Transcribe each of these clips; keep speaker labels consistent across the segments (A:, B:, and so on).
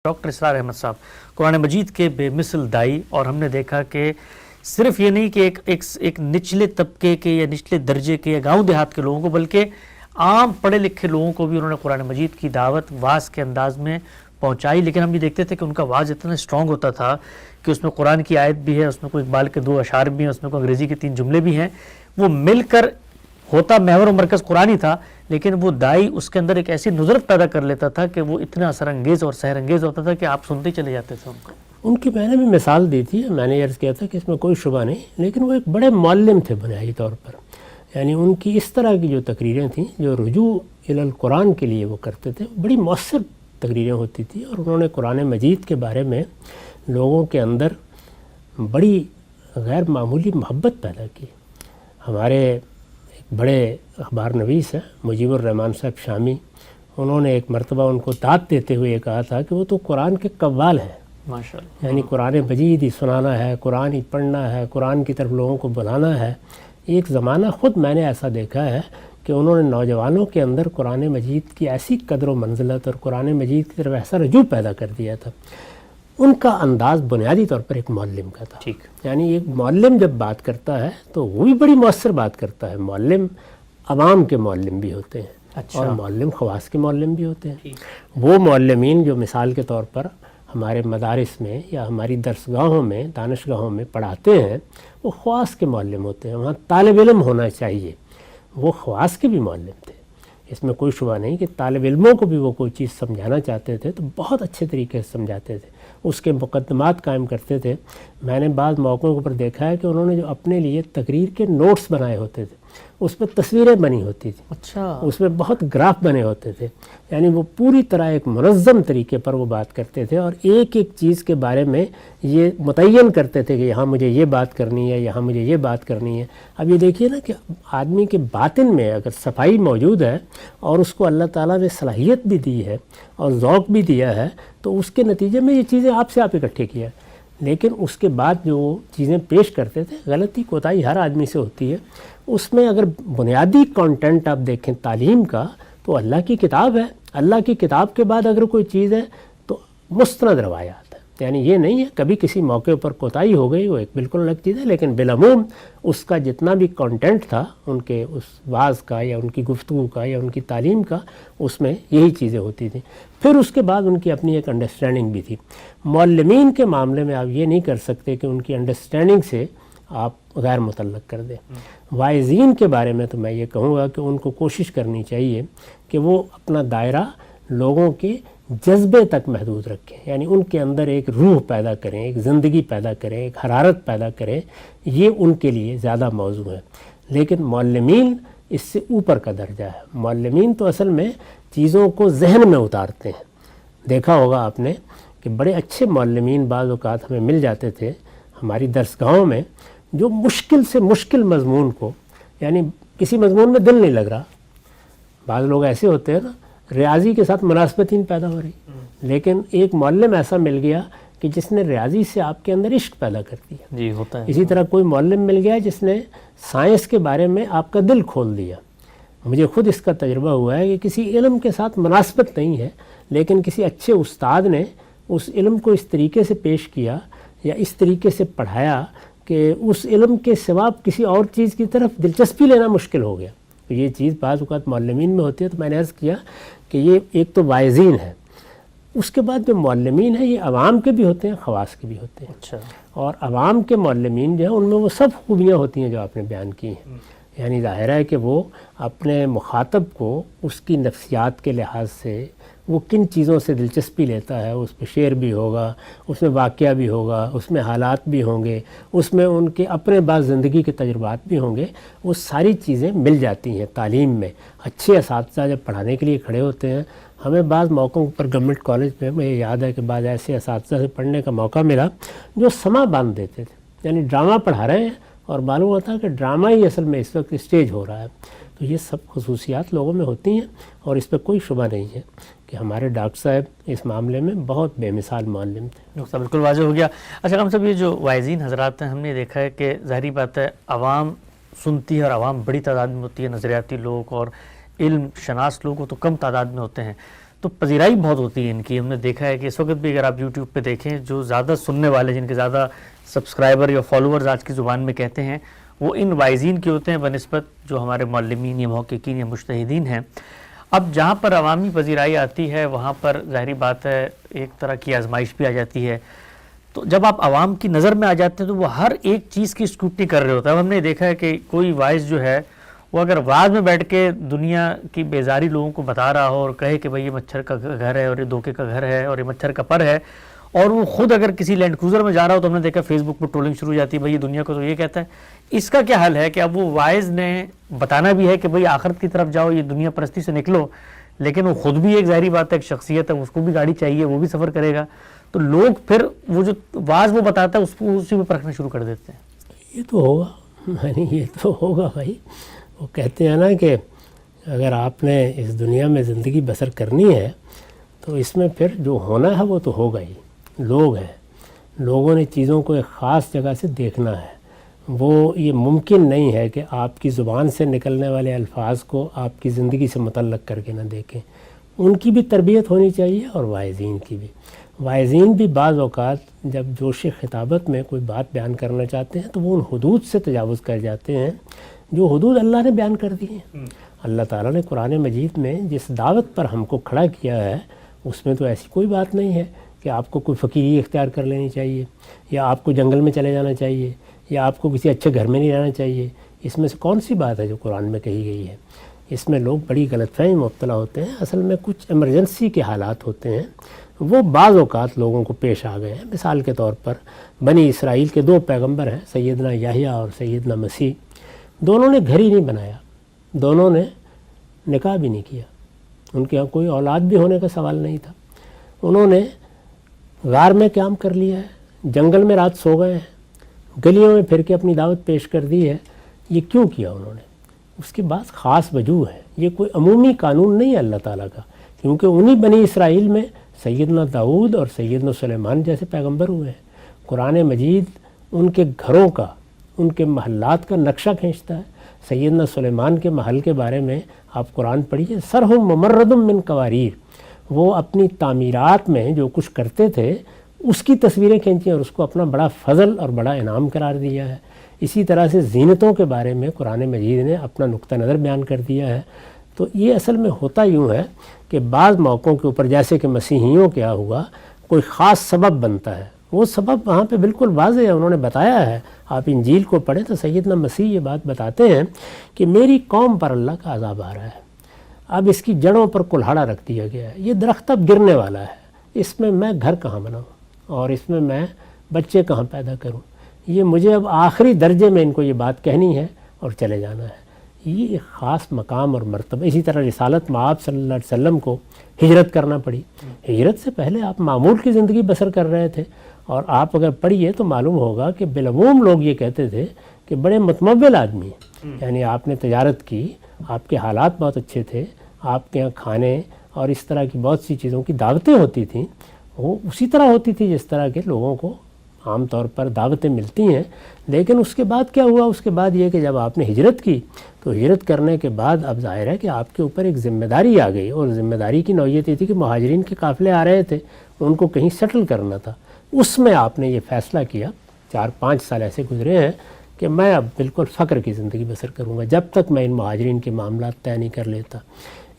A: Doctor اسرار احمد صاحب قرآن مجید کے بے مثل دائی، اور ہم نے دیکھا کہ صرف یہ نہیں کہ ایک نچلے طبقے کے یا نچلے درجے کے یا گاؤں دیہات کے لوگوں کو، بلکہ عام پڑھے لکھے لوگوں کو بھی انہوں نے قرآن مجید کی دعوت واعظ کے انداز میں پہنچائی۔ لیکن ہم یہ دیکھتے تھے کہ ان کا واعظ اتنا اسٹرانگ ہوتا تھا کہ اس میں قرآن کی آیت بھی ہے، اس میں کوئی اقبال کے 2 اشعار بھی ہیں، اس میں کوئی انگریزی کے 3 جملے بھی ہیں، وہ مل کر ہوتا محور و مرکز قرآن ہی تھا، لیکن وہ دائی اس کے اندر ایک ایسی نظرت پیدا کر لیتا تھا کہ وہ اتنا اثر انگیز اور سحر انگیز ہوتا تھا کہ آپ سنتے چلے جاتے تھے ان کو۔
B: ان کی میں نے بھی مثال دی تھی، میں نے عرض کیا تھا کہ اس میں کوئی شبہ نہیں، لیکن وہ ایک بڑے معلم تھے بنیادی طور پر۔ یعنی ان کی اس طرح کی جو تقریریں تھیں جو رجوع الی القرآن کے لیے وہ کرتے تھے، بڑی مؤثر تقریریں ہوتی تھیں، اور انہوں نے قرآن مجید کے بارے میں لوگوں کے اندر بڑی غیر معمولی محبت پیدا کی۔ ہمارے ایک بڑے اخبار نویس ہیں مجیب الرحمان صاحب شامی، انہوں نے ایک مرتبہ ان کو داد دیتے ہوئے یہ کہا تھا کہ وہ تو قرآن کے قوال ہیں،
A: ماشاءاللہ،
B: یعنی قرآن مجید ہی سنانا ہے، قرآن ہی پڑھنا ہے، قرآن کی طرف لوگوں کو بلانا ہے۔ ایک زمانہ خود میں نے ایسا دیکھا ہے کہ انہوں نے نوجوانوں کے اندر قرآن مجید کی ایسی قدر و منزلت اور قرآن مجید کی طرف ایسا رجوع پیدا کر دیا تھا۔ ان کا انداز بنیادی طور پر ایک معلم کا تھا،
A: ٹھیک،
B: یعنی ایک معلم جب بات کرتا ہے تو وہ بھی بڑی مؤثر بات کرتا ہے۔ معلم عوام کے معلم بھی ہوتے ہیں، اور معلم خواص کے معلم بھی ہوتے ہیں۔ وہ معلمین جو مثال کے طور پر ہمارے مدارس میں یا ہماری درسگاہوں میں، دانشگاہوں میں پڑھاتے ہیں، وہ خواص کے معلم ہوتے ہیں، وہاں طالب علم ہونا چاہیے۔ وہ خواص کے بھی معلم تھے، اس میں کوئی شبہ نہیں کہ طالب علموں کو بھی وہ کوئی چیز سمجھانا چاہتے تھے تو بہت اچھے طریقے سے سمجھاتے تھے، اس کے مقدمات قائم کرتے تھے۔ میں نے بعض موقعوں پر دیکھا ہے کہ انہوں نے جو اپنے لیے تقریر کے نوٹس بنائے ہوتے تھے، اس میں تصویریں بنی ہوتی تھیں،
A: اچھا،
B: اس میں بہت گراف بنے ہوتے تھے، یعنی وہ پوری طرح ایک منظم طریقے پر وہ بات کرتے تھے، اور ایک ایک چیز کے بارے میں یہ متعین کرتے تھے کہ یہاں مجھے یہ بات کرنی ہے، یہاں مجھے یہ بات کرنی ہے۔ اب یہ دیکھیے نا کہ آدمی کے باطن میں اگر صفائی موجود ہے اور اس کو اللہ تعالیٰ نے صلاحیت بھی دی ہے اور ذوق بھی دیا ہے، تو اس کے نتیجے میں یہ چیزیں آپ سے آپ اکٹھے کیا، لیکن اس کے بعد جو چیزیں پیش کرتے تھے، غلطی کوتاہی ہر آدمی سے ہوتی ہے۔ اس میں اگر بنیادی کانٹینٹ آپ دیکھیں تعلیم کا تو اللہ کی کتاب ہے، اللہ کی کتاب کے بعد اگر کوئی چیز ہے تو مستند روایات ہے، یعنی یہ نہیں ہے کبھی کسی موقع پر کوتاہی ہو گئی، وہ ایک بالکل الگ چیز ہے، لیکن بالعموم اس کا جتنا بھی کانٹینٹ تھا ان کے اس واعظ کا یا ان کی گفتگو کا یا ان کی تعلیم کا، اس میں یہی چیزیں ہوتی تھیں۔ پھر اس کے بعد ان کی اپنی ایک انڈرسٹینڈنگ بھی تھی۔ معلمین کے معاملے میں آپ یہ نہیں کر سکتے کہ ان کی انڈرسٹینڈنگ سے آپ غیر متعلق کر دیں۔ واعظین کے بارے میں تو میں یہ کہوں گا کہ ان کو کوشش کرنی چاہیے کہ وہ اپنا دائرہ لوگوں کے جذبے تک محدود رکھیں، یعنی ان کے اندر ایک روح پیدا کریں، ایک زندگی پیدا کریں، ایک حرارت پیدا کریں، یہ ان کے لیے زیادہ موضوع ہے۔ لیکن معلمین اس سے اوپر کا درجہ ہے۔ معلمین تو اصل میں چیزوں کو ذہن میں اتارتے ہیں۔ دیکھا ہوگا آپ نے کہ بڑے اچھے معلمین بعض اوقات ہمیں مل جاتے تھے ہماری درسگاہوں میں، جو مشکل سے مشکل مضمون کو، یعنی کسی مضمون میں دل نہیں لگ رہا، بعض لوگ ایسے ہوتے ہیں نا ریاضی کے ساتھ مناسبت ہی نہیں پیدا ہو رہی، لیکن ایک معلم ایسا مل گیا کہ جس نے ریاضی سے آپ کے اندر عشق پیدا کر دیا۔
A: جی ہوتا ہے۔
B: اسی طرح کوئی معلم مل گیا جس نے سائنس کے بارے میں آپ کا دل کھول دیا۔ مجھے خود اس کا تجربہ ہوا ہے کہ کسی علم کے ساتھ مناسبت نہیں ہے، لیکن کسی اچھے استاد نے اس علم کو اس طریقے سے پیش کیا یا اس طریقے سے پڑھایا کہ اس علم کے سوا کسی اور چیز کی طرف دلچسپی لینا مشکل ہو گیا۔ تو یہ چیز بعض اوقات معلمین میں ہوتی ہے۔ تو میں نے عرض کیا کہ یہ ایک تو واعظین ہے، اس کے بعد جو معلمین ہیں یہ عوام کے بھی ہوتے ہیں، خواص کے بھی ہوتے ہیں۔
A: اچھا،
B: اور عوام کے معلمین جو ہیں ان میں وہ سب خوبیاں ہوتی ہیں جو آپ نے بیان کی ہیں، یعنی ظاہر ہے کہ وہ اپنے مخاطب کو اس کی نفسیات کے لحاظ سے وہ کن چیزوں سے دلچسپی لیتا ہے، اس میں شعر بھی ہوگا، اس میں واقعہ بھی ہوگا، اس میں حالات بھی ہوں گے، اس میں ان کے اپنے بعض زندگی کے تجربات بھی ہوں گے، وہ ساری چیزیں مل جاتی ہیں تعلیم میں۔ اچھے اساتذہ جب پڑھانے کے لیے کھڑے ہوتے ہیں، ہمیں بعض موقعوں پر گورنمنٹ کالج میں مجھے یاد ہے کہ بعض ایسے اساتذہ سے پڑھنے کا موقع ملا جو سما باندھ دیتے تھے، یعنی ڈرامہ پڑھا رہے ہیں اور معلوم ہوتا ہے کہ ڈرامہ ہی اصل میں اس وقت اسٹیج ہو رہا ہے۔ تو یہ سب خصوصیات لوگوں میں ہوتی ہیں، اور اس پہ کوئی شبہ نہیں ہے کہ ہمارے ڈاکٹر صاحب اس معاملے میں بہت بے مثال معلم تھے۔
A: ڈاکٹر صاحب بالکل واضح ہو گیا۔ اچھا ہم سب یہ جو واعظین حضرات ہیں، ہم نے دیکھا ہے کہ ظاہری بات ہے عوام سنتی ہے، اور عوام بڑی تعداد میں ہوتی ہے، نظریاتی لوگ اور علم شناس لوگ تو کم تعداد میں ہوتے ہیں۔ تو پذیرائی بہت ہوتی ہے ان کی. ہم نے دیکھا ہے کہ اس وقت بھی اگر آپ یوٹیوب پہ دیکھیں جو زیادہ سننے والے جن کے زیادہ سبسکرائبر یا فالوورز آج کی زبان میں کہتے ہیں وہ ان وائزین کے ہوتے ہیں بنسبت جو ہمارے معلمین یا محققین یا مجتہدین ہیں. اب جہاں پر عوامی پذیرائی آتی ہے وہاں پر ظاہری بات ہے ایک طرح کی آزمائش بھی آ جاتی ہے. تو جب آپ عوام کی نظر میں آ جاتے ہیں تو وہ ہر ایک چیز کی اسکروٹنی کر رہے ہوتا ہے. ہم نے دیکھا ہے کہ کوئی وائز جو ہے وہ اگر وعظ میں بیٹھ کے دنیا کی بیزاری لوگوں کو بتا رہا ہو اور کہے کہ بھئی یہ مچھر کا گھر ہے اور یہ دھوکے کا گھر ہے اور یہ مچھر کا پر ہے، اور وہ خود اگر کسی لینڈ کروزر میں جا رہا ہو تو ہم نے دیکھا فیس بک پر ٹرولنگ شروع ہو جاتی ہے، بھئی یہ دنیا کو تو یہ کہتا ہے. اس کا کیا حل ہے کہ اب وہ وائز نے بتانا بھی ہے کہ بھئی آخرت کی طرف جاؤ، یہ دنیا پرستی سے نکلو، لیکن وہ خود بھی ایک ظاہری بات ہے ایک شخصیت ہے، اس کو بھی گاڑی چاہیے، وہ بھی سفر کرے گا. تو لوگ پھر وہ جو واز وہ بتاتا ہے اس کو اسی میں پرکھنا شروع کر دیتے ہیں.
B: یہ تو ہوگا، یعنی یہ تو ہوگا بھائی. وہ کہتے ہیں نا کہ اگر آپ نے اس دنیا میں زندگی بسر کرنی ہے تو اس میں پھر جو ہونا ہے وہ تو ہوگا ہی. لوگ ہیں، لوگوں نے چیزوں کو ایک خاص جگہ سے دیکھنا ہے. وہ یہ ممکن نہیں ہے کہ آپ کی زبان سے نکلنے والے الفاظ کو آپ کی زندگی سے متعلق کر کے نہ دیکھیں. ان کی بھی تربیت ہونی چاہیے اور واعظین کی بھی. واعظین بھی بعض اوقات جب جوش خطابت میں کوئی بات بیان کرنا چاہتے ہیں تو وہ ان حدود سے تجاوز کر جاتے ہیں جو حدود اللہ نے بیان کر دی ہیں. اللہ تعالیٰ نے قرآن مجید میں جس دعوت پر ہم کو کھڑا کیا ہے اس میں تو ایسی کوئی بات نہیں ہے کہ آپ کو کوئی فقیری اختیار کر لینی چاہیے یا آپ کو جنگل میں چلے جانا چاہیے یا آپ کو کسی اچھے گھر میں نہیں رہنا چاہیے. اس میں سے کون سی بات ہے جو قرآن میں کہی گئی ہے؟ اس میں لوگ بڑی غلط فہمی مبتلا ہوتے ہیں. اصل میں کچھ ایمرجنسی کے حالات ہوتے ہیں وہ بعض اوقات لوگوں کو پیش آ گئے ہیں. مثال کے طور پر بنی اسرائیل کے 2 پیغمبر ہیں، سیدنا یحییٰ اور سیدنا مسیح. دونوں نے گھر ہی نہیں بنایا، دونوں نے نکاح بھی نہیں کیا، ان کے یہاں کوئی اولاد بھی ہونے کا سوال نہیں تھا. انہوں نے غار میں قیام کر لیا ہے، جنگل میں رات سو گئے ہیں، گلیوں میں پھر کے اپنی دعوت پیش کر دی ہے. یہ کیوں کیا انہوں نے؟ اس کے بعد خاص وجوہ ہے. یہ کوئی عمومی قانون نہیں ہے اللہ تعالیٰ کا، کیونکہ انہی بنی اسرائیل میں سیدنا داؤد اور سیدنا سلیمان جیسے پیغمبر ہوئے ہیں. قرآن مجید ان کے گھروں کا، ان کے محلات کا نقشہ کھینچتا ہے. سیدنا سلیمان کے محل کے بارے میں آپ قرآن پڑھیے، سرہم ممرد من قواریر. وہ اپنی تعمیرات میں جو کچھ کرتے تھے اس کی تصویریں کھینچی اور اس کو اپنا بڑا فضل اور بڑا انعام قرار دیا ہے. اسی طرح سے زینتوں کے بارے میں قرآن مجید نے اپنا نقطہ نظر بیان کر دیا ہے. تو یہ اصل میں ہوتا یوں ہے کہ بعض موقعوں کے اوپر جیسے کہ مسیحیوں کیا ہوا کوئی خاص سبب بنتا ہے، وہ سبب وہاں پہ بالکل واضح ہے، انہوں نے بتایا ہے. آپ انجیل کو پڑھیں تو سیدنا مسیح یہ بات بتاتے ہیں کہ میری قوم پر اللہ کا عذاب آ رہا ہے، اب اس کی جڑوں پر کلہاڑا رکھ دیا گیا ہے، یہ درخت اب گرنے والا ہے، اس میں میں گھر کہاں بناؤں اور اس میں میں بچے کہاں پیدا کروں؟ یہ مجھے اب آخری درجے میں ان کو یہ بات کہنی ہے اور چلے جانا ہے. یہ ایک خاص مقام اور مرتبہ. اسی طرح رسالت مآب صلی اللہ علیہ وسلم کو ہجرت کرنا پڑی. ہجرت سے پہلے آپ معمول کی زندگی بسر کر رہے تھے، اور آپ اگر پڑھیے تو معلوم ہوگا کہ بالعموم لوگ یہ کہتے تھے کہ بڑے متمول آدمی ہیں. یعنی آپ نے تجارت کی، آپ کے حالات بہت اچھے تھے، آپ کے یہاں کھانے اور اس طرح کی بہت سی چیزوں کی دعوتیں ہوتی تھیں، وہ اسی طرح ہوتی تھی جس طرح کے لوگوں کو عام طور پر دعوتیں ملتی ہیں. لیکن اس کے بعد کیا ہوا؟ اس کے بعد یہ کہ جب آپ نے ہجرت کی تو ہجرت کرنے کے بعد اب ظاہر ہے کہ آپ کے اوپر ایک ذمہ داری آ گئی، اور ذمہ داری کی نوعیت یہ تھی کہ مہاجرین کے قافلے آ رہے تھے، ان کو کہیں سیٹل کرنا تھا. اس میں آپ نے یہ فیصلہ کیا، 4-5 سال ایسے گزرے ہیں کہ میں اب بالکل فقر کی زندگی بسر کروں گا جب تک میں ان مہاجرین کے معاملات طے نہیں کر لیتا.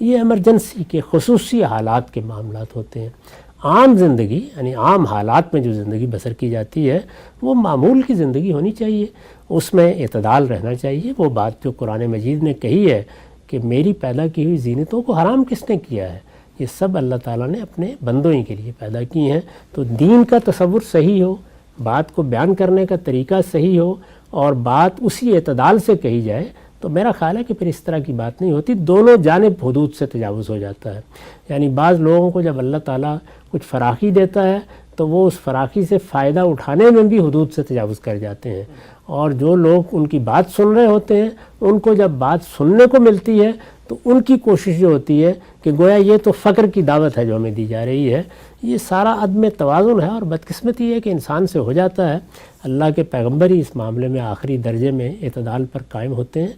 B: یہ ایمرجنسی کے خصوصی حالات کے معاملات ہوتے ہیں. عام زندگی یعنی عام حالات میں جو زندگی بسر کی جاتی ہے وہ معمول کی زندگی ہونی چاہیے، اس میں اعتدال رہنا چاہیے. وہ بات جو قرآن مجید نے کہی ہے کہ میری پیدا کی ہوئی زینتوں کو حرام کس نے کیا ہے، یہ سب اللہ تعالیٰ نے اپنے بندوں ہی کے لیے پیدا کی ہیں. تو دین کا تصور صحیح ہو، بات کو بیان کرنے کا طریقہ صحیح ہو اور بات اسی اعتدال سے کہی جائے تو میرا خیال ہے کہ پھر اس طرح کی بات نہیں ہوتی. دونوں جانب حدود سے تجاوز ہو جاتا ہے. یعنی بعض لوگوں کو جب اللہ تعالیٰ کچھ فراخی دیتا ہے تو وہ اس فراخی سے فائدہ اٹھانے میں بھی حدود سے تجاوز کر جاتے ہیں، اور جو لوگ ان کی بات سن رہے ہوتے ہیں ان کو جب بات سننے کو ملتی ہے تو ان کی کوشش یہ ہوتی ہے کہ گویا یہ تو فقر کی دعوت ہے جو ہمیں دی جا رہی ہے. یہ سارا عدم توازن ہے، اور بدقسمتی ہے کہ انسان سے ہو جاتا ہے. اللہ کے پیغمبر ہی اس معاملے میں آخری درجے میں اعتدال پر قائم ہوتے ہیں.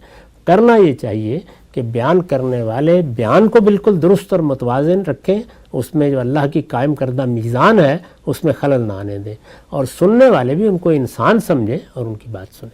B: کرنا یہ چاہیے کہ بیان کرنے والے بیان کو بالکل درست اور متوازن رکھیں، اس میں جو اللہ کی قائم کردہ میزان ہے اس میں خلل نہ آنے دیں، اور سننے والے بھی ان کو انسان سمجھیں اور ان کی بات سنیں۔